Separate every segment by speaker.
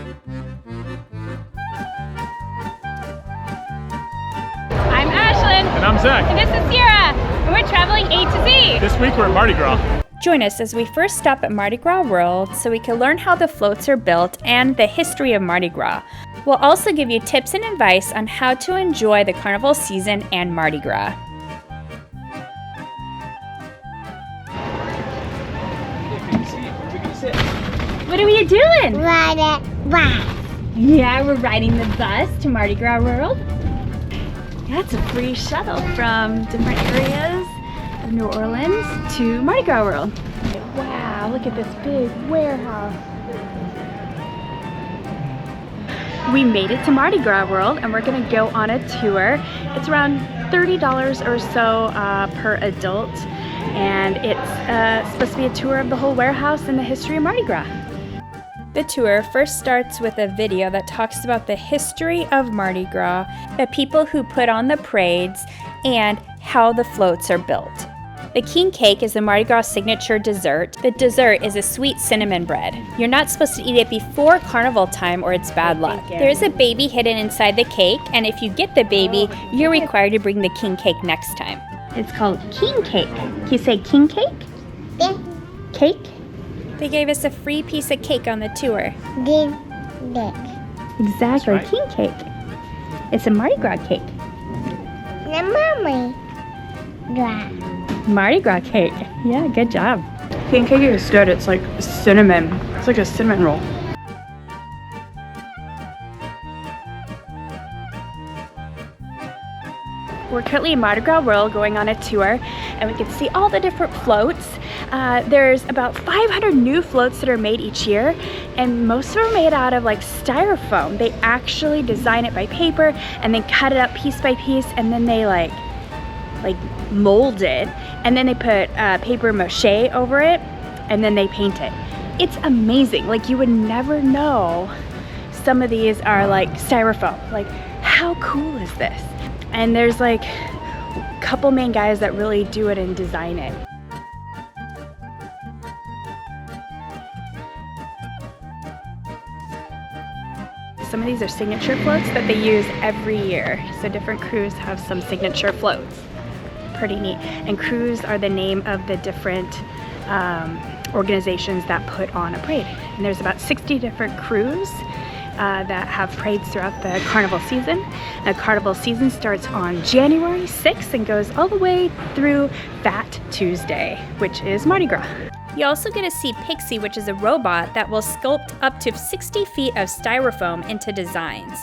Speaker 1: I'm Ashlyn.
Speaker 2: And I'm Zach.
Speaker 1: And this is Sierra. And we're traveling A to Z.
Speaker 2: This week we're at Mardi Gras.
Speaker 3: Join us as we first stop at Mardi Gras World so we can learn how the floats are built and the history of Mardi Gras. We'll also give you tips and advice on how to enjoy the carnival season and Mardi Gras. What are we doing?
Speaker 4: Ride it, bus.
Speaker 3: Yeah, we're riding the bus to Mardi Gras World. Yeah, it's a free shuttle from different areas of New Orleans to Mardi Gras World. Wow, look at this big warehouse. We made it to Mardi Gras World and we're gonna go on a tour. It's around $30 or so per adult, and it's supposed to be a tour of the whole warehouse and the history of Mardi Gras. The tour first starts with a video that talks about the history of Mardi Gras, the people who put on the parades, and how the floats are built. The king cake is the Mardi Gras signature dessert. The dessert is a sweet cinnamon bread. You're not supposed to eat it before carnival time or it's bad luck. There is a baby hidden inside the cake, and if you get the baby, you're required to bring the king cake next time. It's called king cake. Can you say king cake?
Speaker 4: Yeah.
Speaker 3: Cake? They gave us a free piece of cake on the tour.
Speaker 4: Dick.
Speaker 3: Exactly,
Speaker 2: Right.
Speaker 3: king cake. It's a Mardi Gras cake.
Speaker 4: The mommy. Gras.
Speaker 3: Mardi Gras cake. Yeah, good job.
Speaker 5: King cake is good. It's like cinnamon. It's like a cinnamon roll.
Speaker 3: We're currently in Mardi Gras World going on a tour, and we can see all the different floats. There's about 500 new floats that are made each year, and most of them are made out of like styrofoam. They actually design it by paper and then cut it up piece by piece, and then they like mold it, and then they put paper mache over it, and then they paint it. It's amazing. Like, you would never know some of these are like styrofoam. Like, how cool is this? And there's like a couple main guys that really do it and design it. Some of these are signature floats that they use every year. So different crews have some signature floats. Pretty neat. And crews are the name of the different organizations that put on a parade. And there's about 60 different crews that have parades throughout the carnival season. The carnival season starts on January 6th and goes all the way through Fat Tuesday, which is Mardi Gras. You also get to see Pixie, which is a robot that will sculpt up to 60 feet of styrofoam into designs.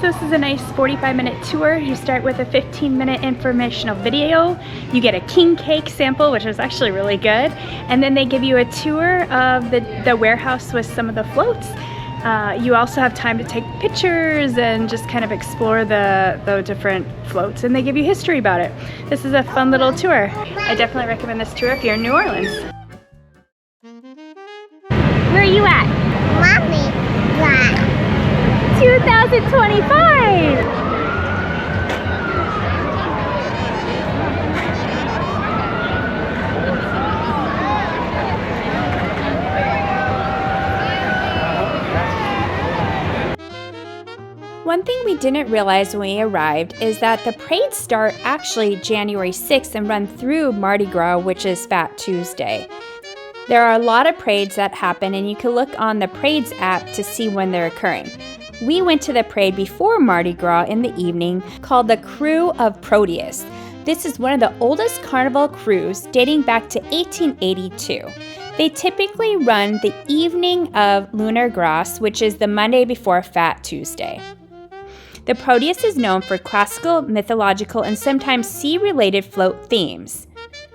Speaker 3: So this is a nice 45-minute tour. You start with a 15-minute informational video. You get a king cake sample, which is actually really good. And then they give you a tour of the warehouse with some of the floats. You also have time to take pictures and just kind of explore the different floats, and they give you history about it. This is a fun little tour. I definitely recommend this tour if you're in New Orleans. Where are you at?
Speaker 4: Mommy. Gras.
Speaker 3: 2025! One thing we didn't realize when we arrived is that the parades start actually January 6th and run through Mardi Gras, which is Fat Tuesday. There are a lot of parades that happen, and you can look on the Parades app to see when they're occurring. We went to the parade before Mardi Gras in the evening called the Krewe of Proteus. This is one of the oldest carnival crews dating back to 1882. They typically run the evening of Lunar Gras, which is the Monday before Fat Tuesday. The Proteus is known for classical, mythological, and sometimes sea-related float themes.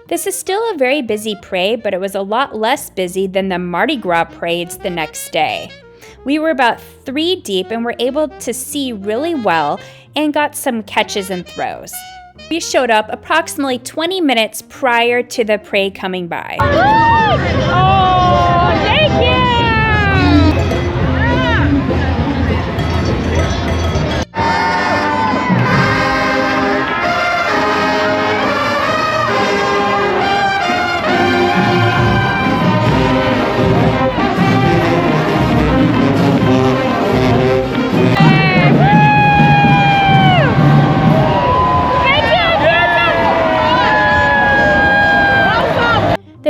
Speaker 3: This is still a very busy parade, but it was a lot less busy than the Mardi Gras parades the next day. We were about 3 deep and were able to see really well and got some catches and throws. We showed up approximately 20 minutes prior to the parade coming by. Oh, thank you!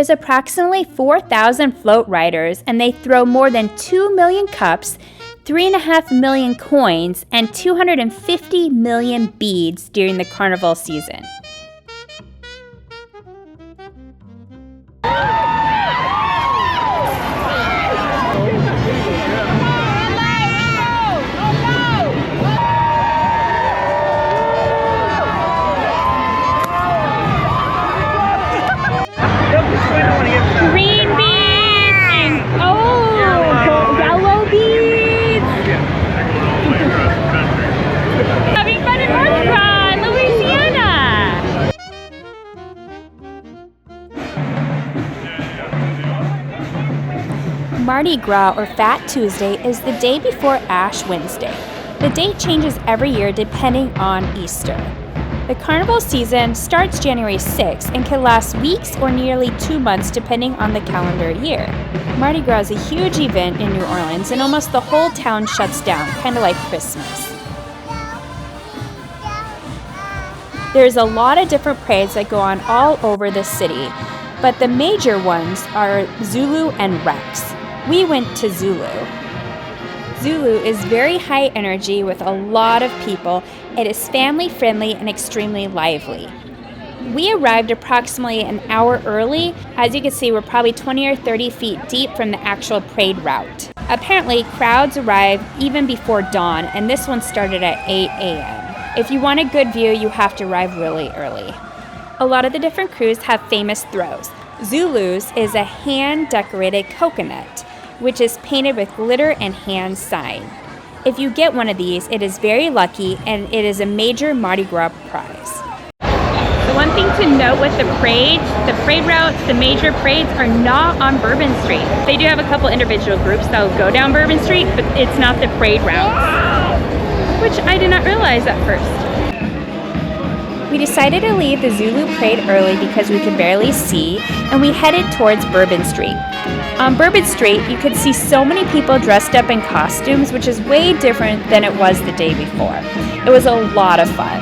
Speaker 3: There's approximately 4,000 float riders, and they throw more than 2 million cups, 3.5 million coins, and 250 million beads during the carnival season.
Speaker 1: Green beads and yellow beads. Having fun in Mardi Gras, Louisiana.
Speaker 3: Mardi Gras, or Fat Tuesday, is the day before Ash Wednesday. The date changes every year depending on Easter. The carnival season starts January 6th and can last weeks or nearly 2 months depending on the calendar year. Mardi Gras is a huge event in New Orleans and almost the whole town shuts down, kind of like Christmas. There's a lot of different parades that go on all over the city, but the major ones are Zulu and Rex. We went to Zulu. Zulu is very high energy with a lot of people. It is family friendly and extremely lively. We arrived approximately an hour early. As you can see, we're probably 20 or 30 feet deep from the actual parade route. Apparently, crowds arrive even before dawn, and this one started at 8 a.m. If you want a good view, you have to arrive really early. A lot of the different crews have famous throws. Zulu's is a hand-decorated coconut, which is painted with glitter and hand sign. If you get one of these, it is very lucky and it is a major Mardi Gras prize.
Speaker 1: The one thing to note with the parade routes, the major parades are not on Bourbon Street. They do have a couple individual groups that will go down Bourbon Street, but it's not the parade routes, which I did not realize at first.
Speaker 3: We decided to leave the Zulu parade early because we could barely see, and we headed towards Bourbon Street. On Bourbon Street, you could see so many people dressed up in costumes, which is way different than it was the day before. It was a lot of fun.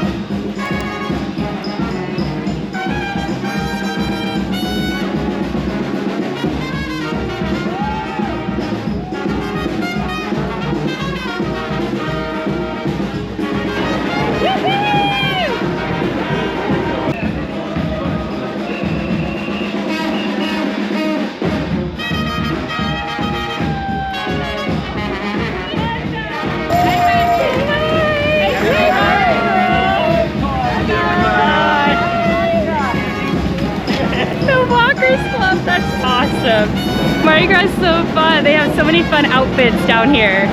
Speaker 1: That's awesome. Mardi Gras is so fun. They have so many fun outfits down here.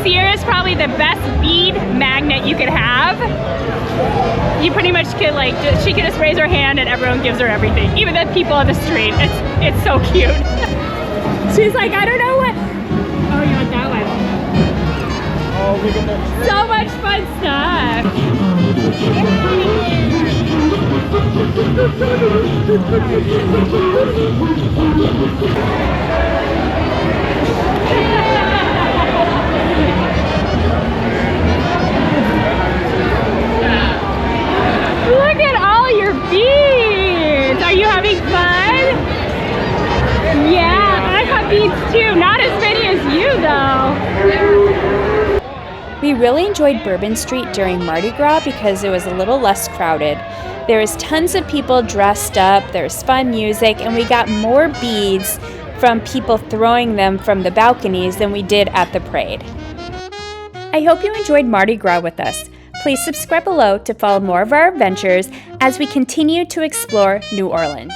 Speaker 1: Sierra is probably the best bead magnet you could have. You pretty much could she could just raise her hand and everyone gives her everything. Even the people on the street. It's so cute. She's like, I don't know what. Oh, you want that one? Oh, so much fun stuff. Look at all your beads! Are you having fun? Yeah, I have beads too. Not as many as you though.
Speaker 3: We really enjoyed Bourbon Street during Mardi Gras because it was a little less crowded. There was tons of people dressed up, there's fun music, and we got more beads from people throwing them from the balconies than we did at the parade. I hope you enjoyed Mardi Gras with us. Please subscribe below to follow more of our adventures as we continue to explore New Orleans.